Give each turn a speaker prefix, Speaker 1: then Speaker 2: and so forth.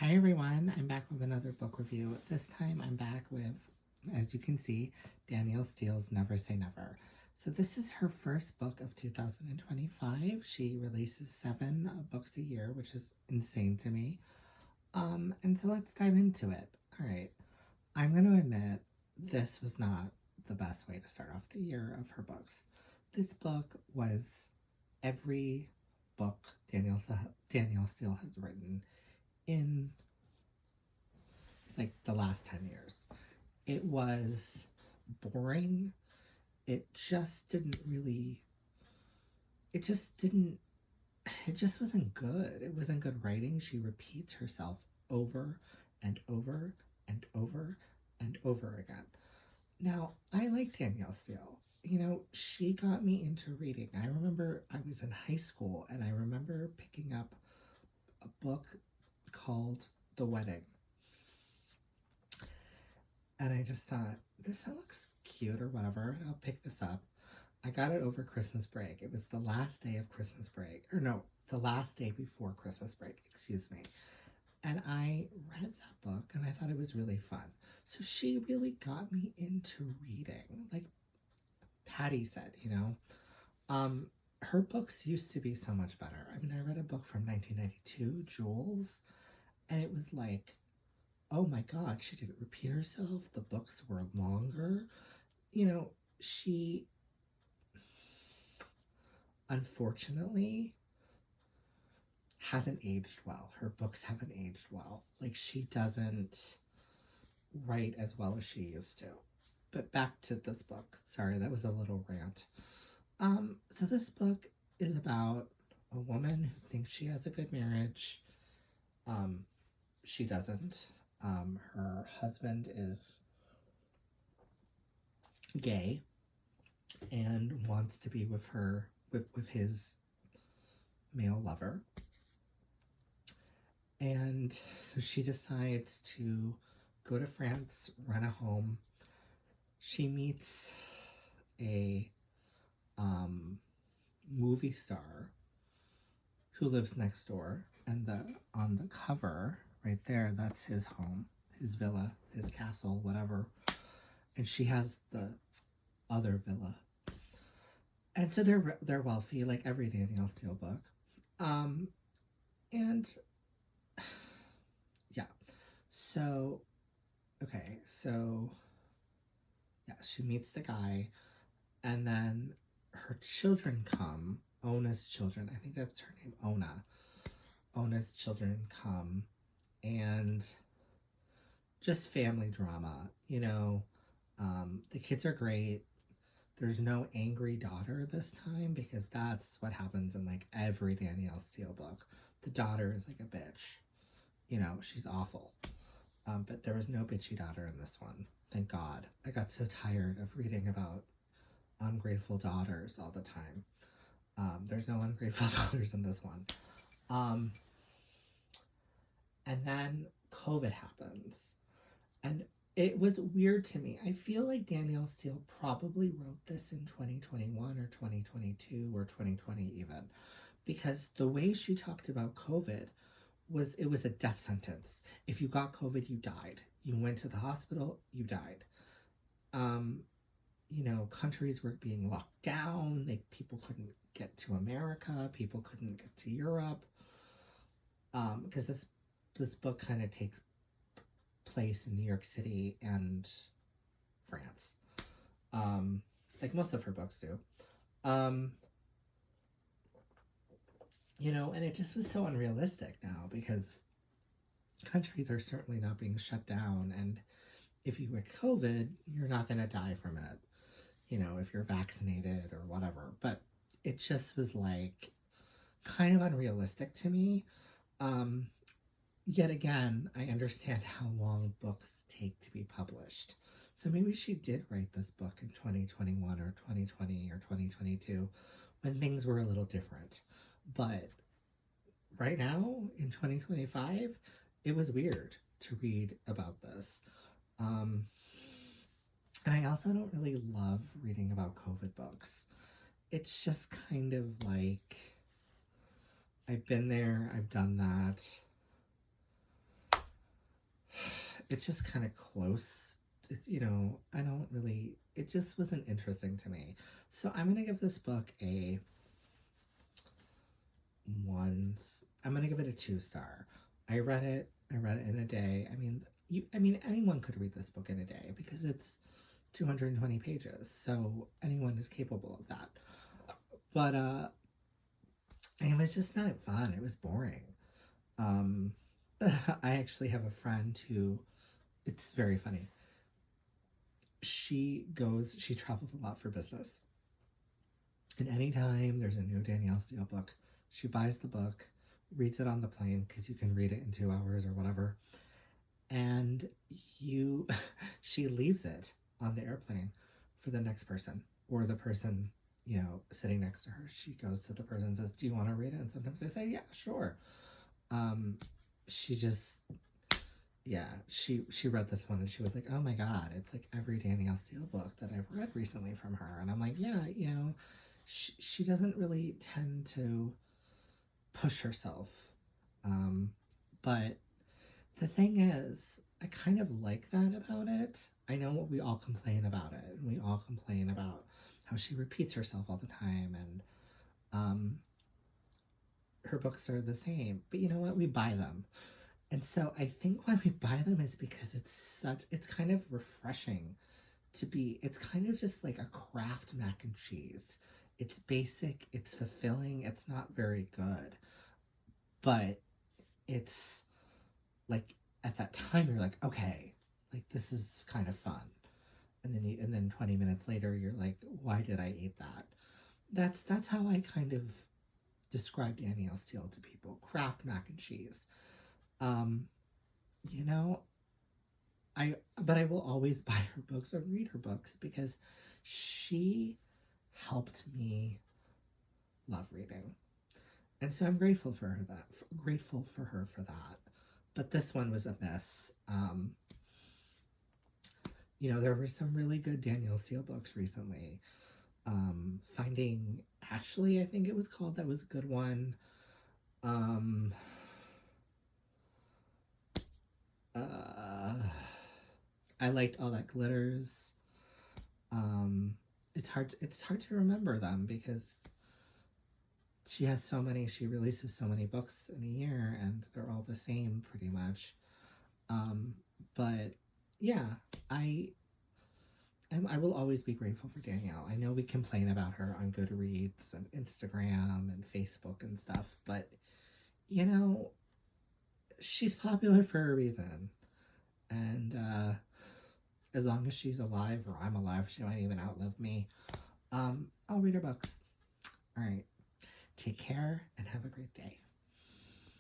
Speaker 1: Hi everyone, I'm back with another book review. This time I'm back with, as you can see, Danielle Steele's Never Say Never. So this is her first book of 2025. She releases 7 books a year, which is insane to me. And so let's dive into it. All right, I'm going to admit this was not the best way to start off the year of her books. This book was every book Danielle Steele has written in like the last 10 years. It was boring. It just didn't really, it just didn't, it just wasn't good. It wasn't good writing. She repeats herself over and over and over and over again. Now, I like Danielle Steel. You know, she got me into reading. I remember I was in high school and I remember picking up a book called The Wedding. And I just thought, this looks cute or whatever. I'll pick this up. I got it over Christmas break. It was the last day of Christmas break. Or no, the last day before Christmas break, excuse me. And I read that book and I thought it was really fun. So she really got me into reading. Like Patty said, you know. Her books used to be so much better. I mean, I read a book from 1992, Jules, and it was like, oh my God, she didn't repeat herself. The books were longer. You know, she unfortunately hasn't aged well. Her books haven't aged well. Like, she doesn't write as well as she used to. But back to this book. Sorry, that was a little rant. So this book is about a woman who thinks she has a good marriage. She doesn't. Her husband is gay and wants to be with her, with his male lover. And so she decides to go to France, rent a home. She meets a movie star who lives next door, and on the cover right there, that's his home, his villa, his castle, whatever. And she has the other villa. And so they're wealthy, like every Danielle Steel book. And yeah. So okay, so yeah, she meets the guy, and then her children come, Ona's children, I think that's her name, Ona. Ona's children come, and just family drama, you know. The kids are great. There's no angry daughter this time, because that's what happens in like every Danielle Steel book. The daughter is like a bitch. You know, she's awful. But there was no bitchy daughter in this one. Thank God. I got so tired of reading about ungrateful daughters all the time. There's no ungrateful daughters in this one. And then COVID happens. And it was weird to me. I feel like Danielle Steel probably wrote this in 2021 or 2022 or 2020 even. Because the way she talked about COVID was, it was a death sentence. If you got COVID, you died. You went to the hospital, you died. You know, countries were being locked down. People couldn't get to America. People couldn't get to Europe. Because this book kind of takes place in New York City and France. Like most of her books do. You know, and it just was so unrealistic now, because countries are certainly not being shut down, and if you get COVID, you're not going to die from it, you know, if you're vaccinated or whatever. But it just was like kind of unrealistic to me. Yet again, I understand how long books take to be published. So maybe she did write this book in 2021 or 2020 or 2022 when things were a little different. But right now, in 2025, it was weird to read about this. And I also don't really love reading about COVID books. It's just kind of like, I've been there, I've done that. it's just kind of close. It's, I don't really, it just wasn't interesting to me. So I'm going to give this book a one, I'm going to give it a 2-star. I read it in a day. I mean, anyone could read this book in a day because it's 220 pages. So anyone is capable of that. But, it was just not fun. It was boring. Um, I actually have a friend who, it's very funny. She travels a lot for business. And anytime there's a new Danielle Steel book, she buys the book, reads it on the plane because you can read it in 2 hours or whatever. And you, she leaves it on the airplane for the next person or the person, sitting next to her. She goes to the person and says, "Do you want to read it?" And sometimes they say, "Yeah, sure." Um, she just, yeah, she read this one and she was like, "Oh my God, it's like every Danielle Steel book that I've read recently from her." And I'm like, yeah, she doesn't really tend to push herself. Um, but the thing is, I kind of like that about it. I know we all complain about it, and we all complain about how she repeats herself all the time, and um, her books are the same. But you know what? We buy them. And so I think why we buy them is because it's kind of refreshing it's kind of just like a Kraft mac and cheese. It's basic, it's fulfilling, it's not very good, but it's like at that time you're like, okay, like this is kind of fun. And then 20 minutes later you're like, why did I eat that? That's how I kind of describe Danielle Steel to people. Kraft mac and cheese. Um, you know, but I will always buy her books or read her books because she helped me love reading. And so I'm grateful for her grateful for her for that. But this one was a miss. There were some really good Danielle Steel books recently. Finding Ashley, I think it was called, that was a good one. Um, uh, I liked All That Glitters. It's hard to remember them because she releases so many books in a year and they're all the same pretty much. Um, but yeah, I I will always be grateful for Danielle. I know we complain about her on Goodreads and Instagram and Facebook and stuff, but you know, she's popular for a reason. And as long as she's alive or I'm alive, she might even outlive me. I'll read her books. All right. Take care and have a great day.